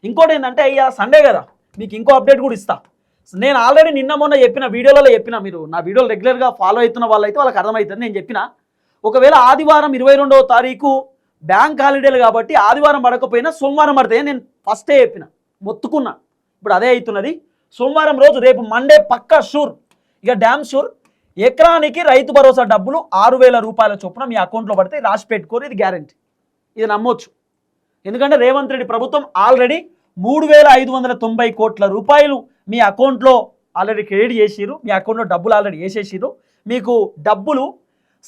ఇంకోటి ఏంటంటే అయ్యా సండే కదా, మీకు ఇంకో అప్డేట్ కూడా ఇస్తా. నేను ఆల్రెడీ నిన్న మొన్న చెప్పిన వీడియోలలో చెప్పిన, మీరు నా వీడియోలు రెగ్యులర్గా ఫాలో అవుతున్న వాళ్ళైతే వాళ్ళకి అర్థమవుతుంది. నేను చెప్పిన ఒకవేళ ఆదివారం 22వ తారీఖు బ్యాంక్ హాలిడేలు కాబట్టి ఆదివారం పడకపోయినా సోమవారం పడతాయి నేను ఫస్టే చెప్పిన, మొత్తుకున్నా. ఇప్పుడు అదే అవుతున్నది. సోమవారం రోజు రేపు మండే పక్కా షూర్, ఇక డ్యామ్ షూర్. ఎకరానికి రైతు భరోసా డబ్బులు 6,000 రూపాయల చొప్పున మీ అకౌంట్లో పడితే రాసి పెట్టుకోరు, ఇది గ్యారంటీ, ఇది నమ్మొచ్చు. ఎందుకంటే రేవంత్ రెడ్డి ప్రభుత్వం ఆల్రెడీ 3,590 కోట్ల రూపాయలు మీ అకౌంట్లో ఆల్రెడీ క్రెడిట్ చేసిరు, మీ అకౌంట్లో డబ్బులు ఆల్రెడీ వేసేసిరు. మీకు డబ్బులు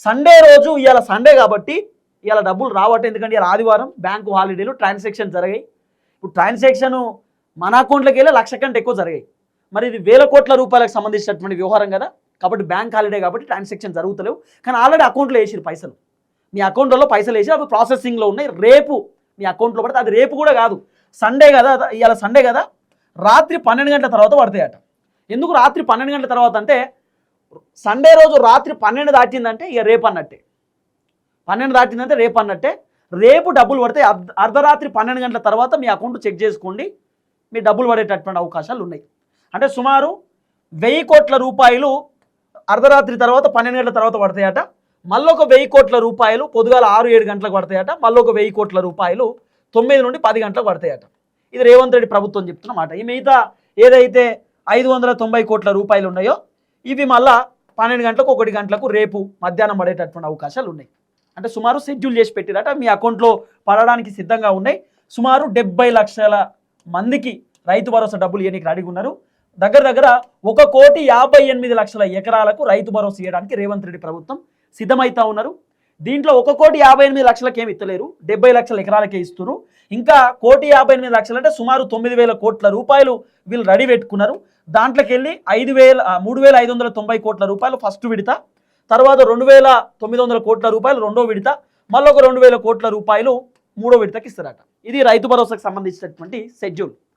సండే రోజు, ఇవాళ సండే కాబట్టి ఇవాళ డబ్బులు రావట్లేదు, ఎందుకంటే ఇవాళ ఆదివారం బ్యాంకు హాలిడేలు, ట్రాన్సాక్షన్ జరిగాయి. ఇప్పుడు ట్రాన్సాక్షన్ మన అకౌంట్లోకి వెళ్ళి 1,00,000 కంటే ఎక్కువ జరిగాయి. మరి ఇది 1,000 కోట్ల రూపాయలకు సంబంధించినటువంటి వ్యవహారం కదా, కాబట్టి బ్యాంక్ హాలిడే కాబట్టి ట్రాన్సాక్షన్ జరుగుతలేవు. కానీ ఆల్రెడీ అకౌంట్లో వేసిరు పైసలు, మీ అకౌంట్లో పైసలు వేసి అవి ప్రాసెసింగ్లో ఉన్నాయి. రేపు మీ అకౌంట్లో పడితే, అది రేపు కూడా కాదు, సండే కదా, ఇవాళ సండే కదా, రాత్రి 12 గంటల తర్వాత పడతాయట. ఎందుకు రాత్రి 12 గంటల తర్వాత అంటే, సండే రోజు రాత్రి 12 దాటిందంటే ఇక రేపు అన్నట్టే, 12 దాటిందంటే రేపు అన్నట్టే. రేపు డబ్బులు పడితే అర్ధరాత్రి 12 గంటల తర్వాత మీ అకౌంట్ చెక్ చేసుకోండి, మీ డబ్బులు పడేటటువంటి అవకాశాలు ఉన్నాయి. అంటే సుమారు 1,000 కోట్ల రూపాయలు అర్ధరాత్రి తర్వాత 12 గంటల తర్వాత పడతాయట. మళ్ళీ ఒక 1,000 కోట్ల రూపాయలు పొద్దుగాల 6-7 గంటలకు పడతాయట. మళ్ళీ ఒక 1,000 కోట్ల రూపాయలు 9 నుండి 10 గంటలకు పడతాయట. ఇది రేవంత్ రెడ్డి ప్రభుత్వం చెప్తున్నమాట. ఈ మిగతా ఏదైతే 590 కోట్ల రూపాయలు ఉన్నాయో ఇవి మళ్ళా 12 గంటలకు 1 గంటలకు రేపు మధ్యాహ్నం పడేటటువంటి అవకాశాలు ఉన్నాయి. అంటే సుమారు షెడ్యూల్ చేసి పెట్టిరట, మీ అకౌంట్లో పడడానికి సిద్ధంగా ఉన్నాయి. సుమారు 70 లక్షల మందికి రైతు భరోసా డబ్బులు ఇవ్వడానికి రెడీగా ఉన్నారు. దగ్గర 1,58,00,000 ఎకరాలకు రైతు భరోసా ఇవ్వడానికి రేవంత్ రెడ్డి ప్రభుత్వం సిద్ధమవుతా ఉన్నారు. దీంట్లో 1,58,00,000 ఏమి ఇస్తలేరు, 70 లక్షల ఎకరాలకే ఇస్తున్నారు. ఇంకా 1,58,00,000 అంటే సుమారు 9,000 కోట్ల రూపాయలు వీళ్ళు రెడీ పెట్టుకున్నారు. దాంట్లోకి వెళ్ళి 3,590 కోట్ల రూపాయలు ఫస్ట్ విడత, తర్వాత 2,900 కోట్ల రూపాయలు రెండో విడత, మళ్ళీ ఒక 2,000 కోట్ల రూపాయలు మూడో విడతకి ఇస్తారట. ఇది రైతు భరోసాకు సంబంధించినటువంటి షెడ్యూల్.